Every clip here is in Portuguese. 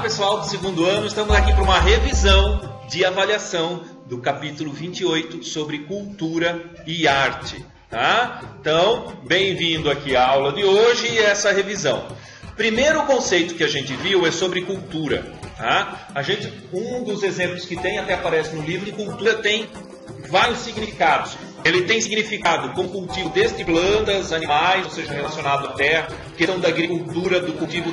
pessoal do segundo ano, estamos aqui para uma revisão de avaliação do capítulo 28 sobre cultura e arte, tá? Então, bem-vindo aqui à aula de hoje e essa revisão. Primeiro conceito que a gente viu é sobre cultura, tá? Um dos exemplos que tem, até aparece no livro, de cultura tem vários significados. Ele tem significado com cultivo desde plantas, animais, ou seja, relacionado à terra, questão da agricultura, do cultivo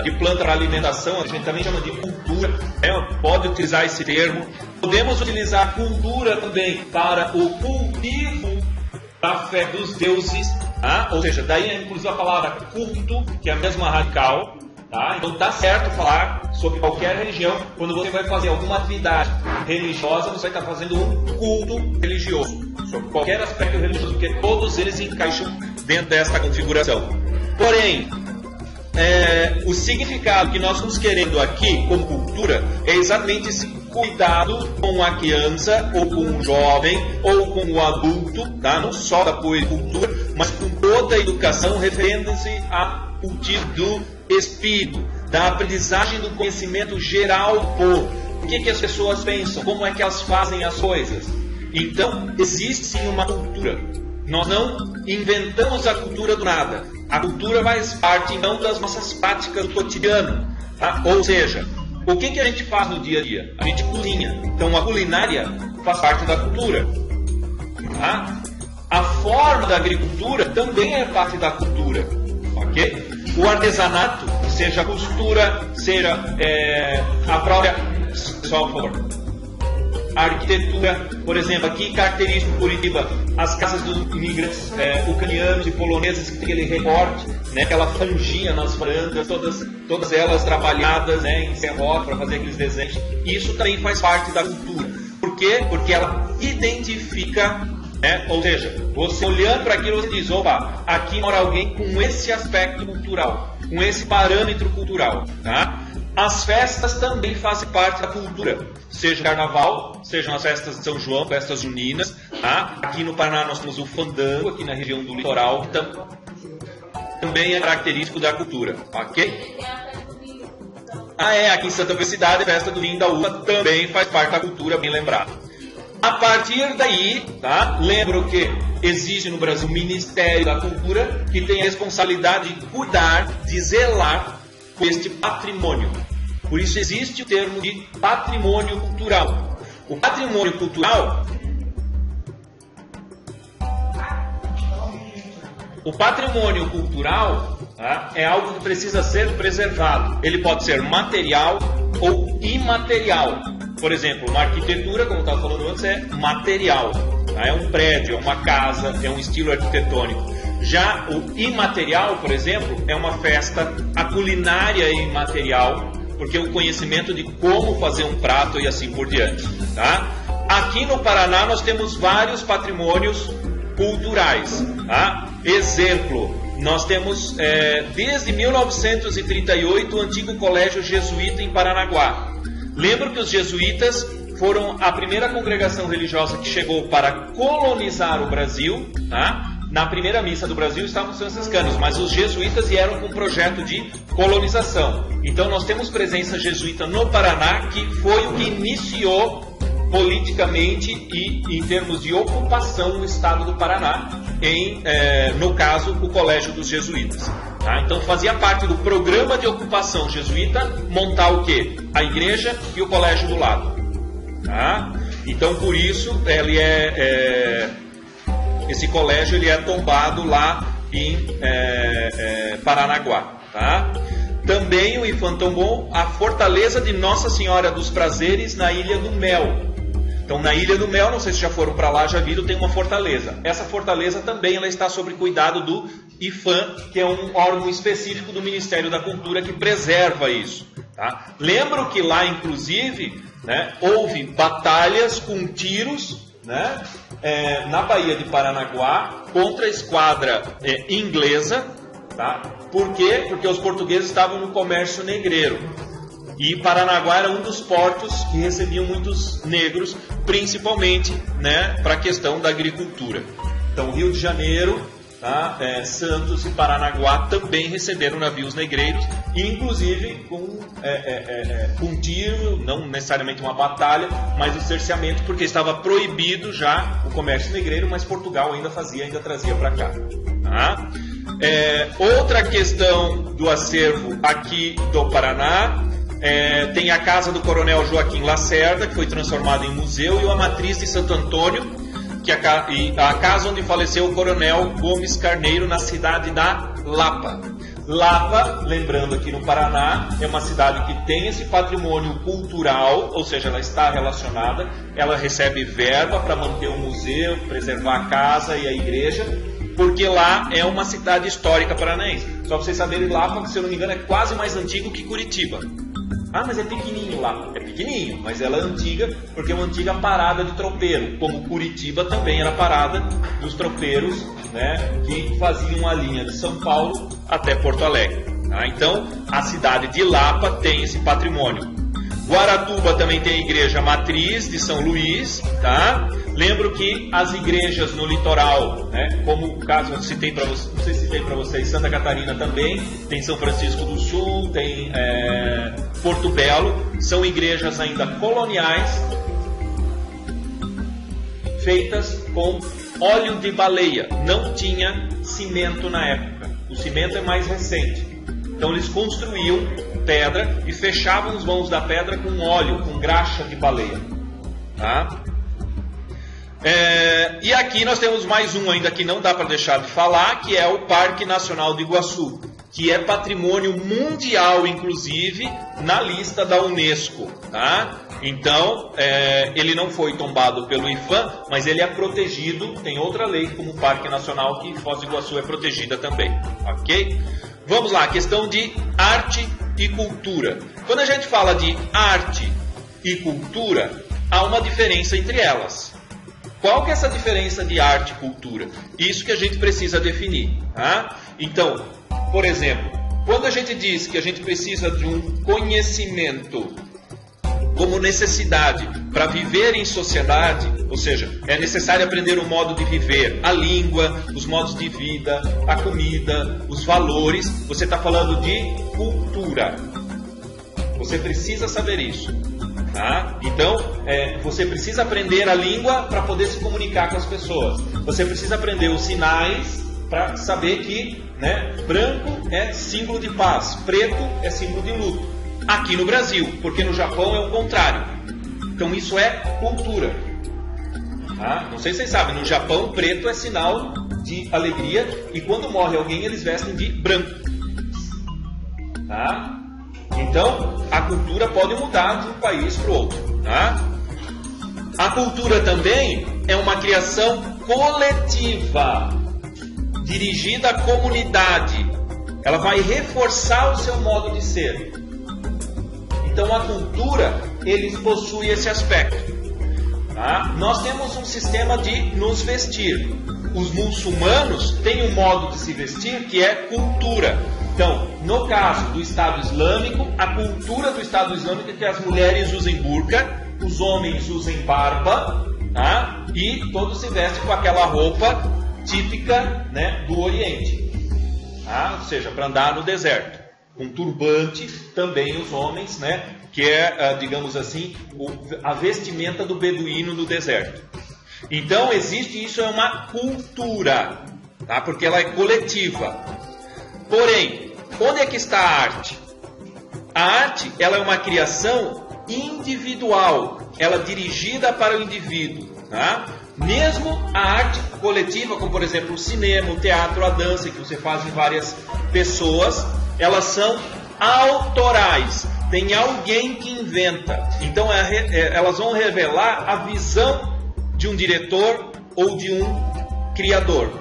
de planta para alimentação, a gente também chama de cultura, pode utilizar esse termo. Podemos utilizar a cultura também para o cultivo da fé dos deuses, tá? Ou seja, daí inclusive a palavra culto, que é a mesma radical. Tá? Então está certo falar sobre qualquer religião. Quando você vai fazer alguma atividade religiosa, você vai estar fazendo um culto religioso, sobre qualquer aspecto religioso, porque todos eles encaixam dentro desta configuração. Porém, o significado que nós estamos querendo aqui como cultura é exatamente esse cuidado com a criança, ou com o jovem, ou com o adulto, tá? Não só da apoio e cultura, mas com toda a educação referendo-se a cultivo do espírito, da aprendizagem do conhecimento geral do povo. O que as pessoas pensam, como é que elas fazem as coisas. Então, existe sim uma cultura. Nós não inventamos a cultura do nada. A cultura faz parte, então, das nossas práticas do cotidiano. Tá? Ou seja, o que a gente faz no dia a dia? A gente cozinha. Então, a culinária faz parte da cultura. Tá? A forma da agricultura também é parte da cultura. Ok? O artesanato, seja a costura, seja a própria... Só por favor. A arquitetura, por exemplo, aqui característico Curitiba, as casas dos imigrantes ucranianos e poloneses que tem aquele recorte, né, aquela franjinha nas varandas, todas elas trabalhadas, né, em serrote para fazer aqueles desenhos. Isso também faz parte da cultura. Por quê? Porque ela identifica, ou seja, você olhando para aquilo, você diz, opa, aqui mora alguém com esse aspecto cultural, com esse parâmetro cultural, tá? As festas também fazem parte da cultura, seja carnaval, sejam as festas de São João, festas juninas, tá? Aqui no Paraná nós temos o fandango, aqui na região do litoral, também é característico da cultura, ok? Aqui em Santa Felicidade, a festa do vinho da uva também faz parte da cultura, bem lembrado. A partir daí, tá? Lembro que existe no Brasil o Ministério da Cultura, que tem a responsabilidade de cuidar, de zelar por este patrimônio. Por isso existe o termo de patrimônio cultural. O patrimônio cultural... tá? É algo que precisa ser preservado. Ele pode ser material ou imaterial. Por exemplo, uma arquitetura, como eu estava falando antes, é material. Tá? É um prédio, é uma casa, é um estilo arquitetônico. Já o imaterial, por exemplo, é uma festa. A culinária é imaterial, porque é o conhecimento de como fazer um prato e assim por diante. Tá? Aqui no Paraná nós temos vários patrimônios culturais. Tá? Exemplo, nós temos desde 1938 o antigo Colégio Jesuíta em Paranaguá. Lembro que os jesuítas foram a primeira congregação religiosa que chegou para colonizar o Brasil. Tá? Na primeira missa do Brasil estavam os franciscanos, mas os jesuítas vieram com um projeto de colonização. Então nós temos presença jesuíta no Paraná, que foi o que iniciou politicamente e em termos de ocupação o estado do Paraná, no caso o Colégio dos Jesuítas. Tá? Então fazia parte do programa de ocupação jesuíta montar o quê? A igreja e o colégio do lado. Tá? Então por isso esse colégio ele é tombado lá em Paranaguá. Tá? Também o Infantombom, a fortaleza de Nossa Senhora dos Prazeres na Ilha do Mel. Então na Ilha do Mel, não sei se já foram para lá, já viram, tem uma fortaleza. Essa fortaleza também ela está sob cuidado do IFAM, que é um órgão específico do Ministério da Cultura que preserva isso. Tá? Lembro que lá, inclusive, né, houve batalhas com tiros, né, na Baía de Paranaguá contra a esquadra inglesa. Tá? Por quê? Porque os portugueses estavam no comércio negreiro. E Paranaguá era um dos portos que recebiam muitos negros, principalmente, né, para a questão da agricultura. Então, Rio de Janeiro tá? Santos e Paranaguá também receberam navios negreiros, inclusive com tiro, não necessariamente uma batalha, mas o cerceamento, porque estava proibido já o comércio negreiro, mas Portugal ainda trazia para cá. Tá? Outra questão do acervo aqui do Paraná, tem a casa do Coronel Joaquim Lacerda, que foi transformada em museu, e a matriz de Santo Antônio, e a casa onde faleceu o Coronel Gomes Carneiro, na cidade da Lapa. Lapa, lembrando aqui no Paraná, é uma cidade que tem esse patrimônio cultural, ou seja, ela está relacionada, ela recebe verba para manter o museu, preservar a casa e a igreja, porque lá é uma cidade histórica paranaense. Só para vocês saberem, Lapa, se eu não me engano, é quase mais antigo que Curitiba. Ah, mas é pequenininho lá. É pequenininho, mas ela é antiga porque é uma antiga parada de tropeiro, como Curitiba também era parada dos tropeiros, né, que faziam a linha de São Paulo até Porto Alegre. Tá? Então, a cidade de Lapa tem esse patrimônio. Guaratuba também tem a igreja matriz de São Luís, tá? Lembro que as igrejas no litoral, né, como o caso eu citei para vocês, não sei se citei para vocês, Santa Catarina também, tem São Francisco do Sul, tem Porto Belo, são igrejas ainda coloniais, feitas com óleo de baleia, não tinha cimento na época, o cimento é mais recente, então eles construíam pedra e fechavam os vãos da pedra com óleo, com graxa de baleia, tá? E aqui nós temos mais um ainda que não dá para deixar de falar, que é o Parque Nacional do Iguaçu, que é patrimônio mundial, inclusive, na lista da Unesco. Tá? Então, ele não foi tombado pelo IPHAN, mas ele é protegido, tem outra lei como Parque Nacional, que Foz do Iguaçu é protegida também. Ok? Vamos lá, questão de arte e cultura. Quando a gente fala de arte e cultura, há uma diferença entre elas. Qual que é essa diferença de arte e cultura? Isso que a gente precisa definir. Tá? Então, por exemplo, quando a gente diz que a gente precisa de um conhecimento como necessidade para viver em sociedade, ou seja, é necessário aprender o modo de viver, a língua, os modos de vida, a comida, os valores, você está falando de cultura. Você precisa saber isso. Tá? Então, você precisa aprender a língua para poder se comunicar com as pessoas. Você precisa aprender os sinais para saber que, né, branco é símbolo de paz, preto é símbolo de luto. Aqui no Brasil, porque no Japão é o contrário. Então isso é cultura. Tá? Não sei se vocês sabem, no Japão preto é sinal de alegria e quando morre alguém eles vestem de branco. Tá? Então, a cultura pode mudar de um país para o outro. Tá? A cultura também é uma criação coletiva, dirigida à comunidade. Ela vai reforçar o seu modo de ser. Então, a cultura, eles possuem esse aspecto. Tá? Nós temos um sistema de nos vestir. Os muçulmanos têm um modo de se vestir que é cultura. Então, no caso do Estado Islâmico, a cultura do Estado Islâmico é que as mulheres usem burca, os homens usem barba, tá? E todos se vestem com aquela roupa típica, né, do Oriente, tá? Ou seja, para andar no deserto. Com turbante também os homens, né, que é, digamos assim, a vestimenta do beduíno no deserto. Então, existe isso, é uma cultura, tá? Porque ela é coletiva. Porém, onde é que está a arte? A arte, ela é uma criação individual, ela é dirigida para o indivíduo, tá? Mesmo a arte coletiva, como por exemplo o cinema, o teatro, a dança, que você faz em várias pessoas, elas são autorais, tem alguém que inventa. Então elas vão revelar a visão de um diretor ou de um criador.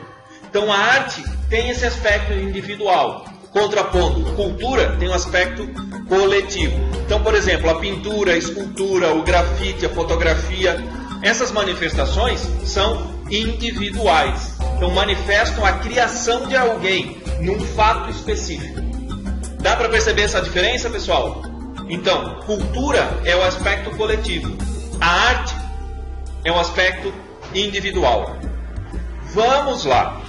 Então a arte tem esse aspecto individual, contrapondo. Cultura tem um aspecto coletivo. Então, por exemplo, a pintura, a escultura, o grafite, a fotografia, essas manifestações são individuais. Então manifestam a criação de alguém num fato específico. Dá para perceber essa diferença, pessoal? Então, cultura é o aspecto coletivo. A arte é o aspecto individual. Vamos lá.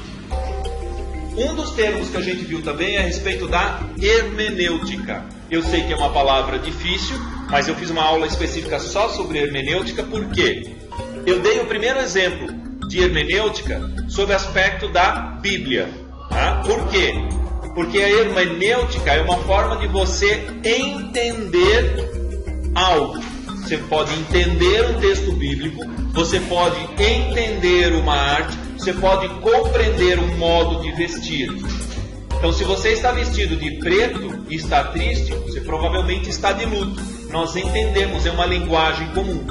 Um dos termos que a gente viu também é a respeito da hermenêutica. Eu sei que é uma palavra difícil, mas eu fiz uma aula específica só sobre hermenêutica, por quê? Eu dei o primeiro exemplo de hermenêutica sob o aspecto da Bíblia. Tá? Por quê? Porque a hermenêutica é uma forma de você entender algo. Você pode entender um texto bíblico, você pode entender uma arte, você pode compreender um modo de vestir. Então, se você está vestido de preto e está triste, você provavelmente está de luto. Nós entendemos, é uma linguagem comum.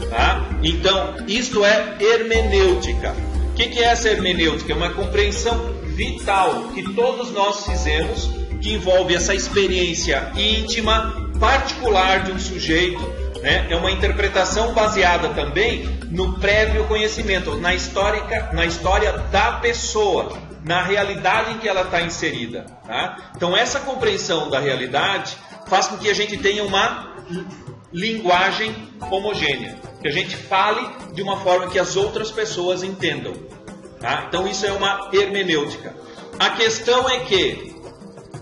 Tá? Então, isto é hermenêutica. O que é essa hermenêutica? É uma compreensão vital que todos nós fizemos, que envolve essa experiência íntima, particular de um sujeito, né? É uma interpretação baseada também no prévio conhecimento, na história da pessoa, na realidade em que ela está inserida. Tá? Então essa compreensão da realidade faz com que a gente tenha uma linguagem homogênea, que a gente fale de uma forma que as outras pessoas entendam. Tá? Então isso é uma hermenêutica. A questão é que,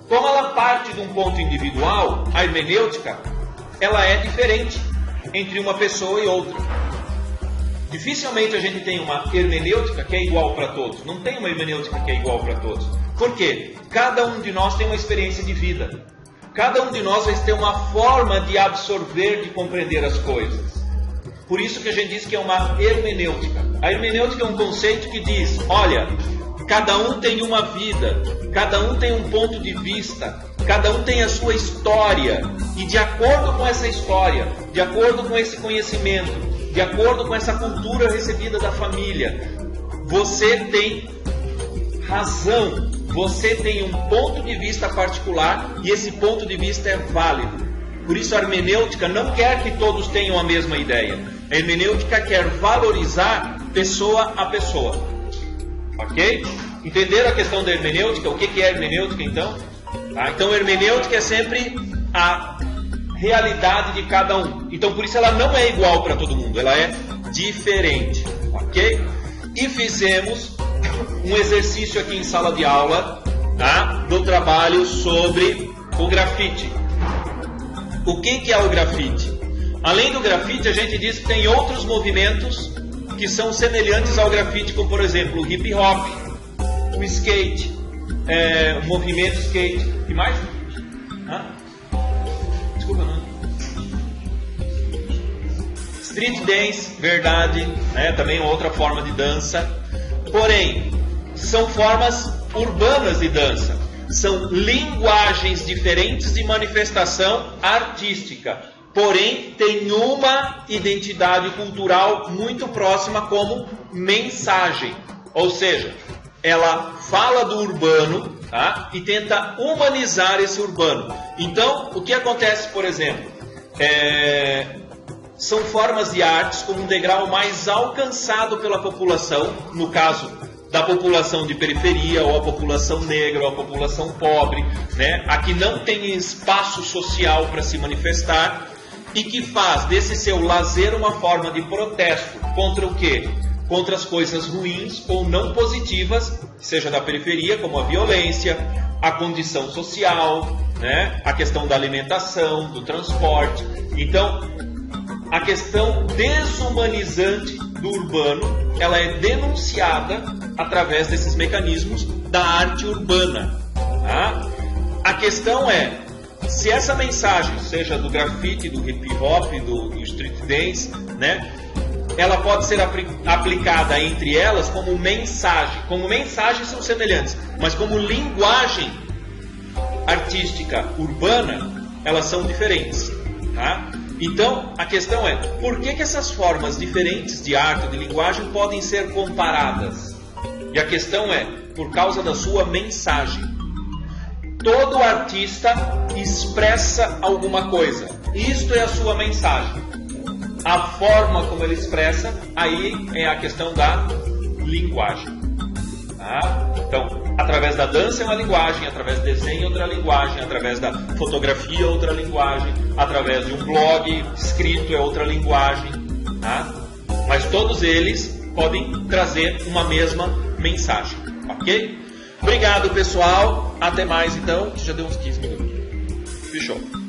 como ela parte de um ponto individual, a hermenêutica ela é diferente entre uma pessoa e outra. Dificilmente a gente tem uma hermenêutica que é igual para todos. Não tem uma hermenêutica que é igual para todos. Por quê? Cada um de nós tem uma experiência de vida. Cada um de nós vai ter uma forma de absorver, de compreender as coisas. Por isso que a gente diz que é uma hermenêutica. A hermenêutica é um conceito que diz, olha, cada um tem uma vida, cada um tem um ponto de vista, cada um tem a sua história, e de acordo com essa história, de acordo com esse conhecimento, de acordo com essa cultura recebida da família, você tem razão, você tem um ponto de vista particular, e esse ponto de vista é válido. Por isso a hermenêutica não quer que todos tenham a mesma ideia. A hermenêutica quer valorizar pessoa a pessoa. Ok? Entenderam a questão da hermenêutica? O que é hermenêutica então? Tá? Então hermenêutica é sempre a realidade de cada um. Então por isso ela não é igual para todo mundo, ela é diferente. Ok? E fizemos um exercício aqui em sala de aula, tá? Do trabalho sobre o grafite. O que é o grafite? Além do grafite, a gente diz que tem outros movimentos que são semelhantes ao grafite, como por exemplo o hip hop, o skate, o movimento skate. O que mais? Desculpa, não. Street dance, verdade, né? Também outra forma de dança. Porém, são formas urbanas de dança. São linguagens diferentes de manifestação artística. Porém, tem uma identidade cultural muito próxima como mensagem. Ou seja, ela fala do urbano, tá? E tenta humanizar esse urbano. Então, o que acontece, por exemplo, são formas de artes como um degrau mais alcançado pela população, no caso da população de periferia, ou a população negra, ou a população pobre, né? A que não tem espaço social para se manifestar, e que faz desse seu lazer uma forma de protesto contra o quê? Contra as coisas ruins ou não positivas, seja da periferia, como a violência, a condição social, né? A questão da alimentação, do transporte. Então, a questão desumanizante do urbano, ela é denunciada através desses mecanismos da arte urbana. Tá? A questão é, se essa mensagem, seja do grafite, do hip hop, do street dance, né, ela pode ser aplicada entre elas como mensagem. Como mensagens são semelhantes, mas como linguagem artística urbana, elas são diferentes. Tá? Então, a questão é, por que essas formas diferentes de arte, de linguagem, podem ser comparadas? E a questão é, por causa da sua mensagem. Todo artista expressa alguma coisa. Isto é a sua mensagem. A forma como ele expressa, aí é a questão da linguagem. Tá? Então, através da dança é uma linguagem, através do desenho é outra linguagem, através da fotografia é outra linguagem, através de um blog escrito é outra linguagem. Tá? Mas todos eles podem trazer uma mesma mensagem. Ok? Obrigado, pessoal. Até mais, então. Já deu uns 15 minutos. Fechou.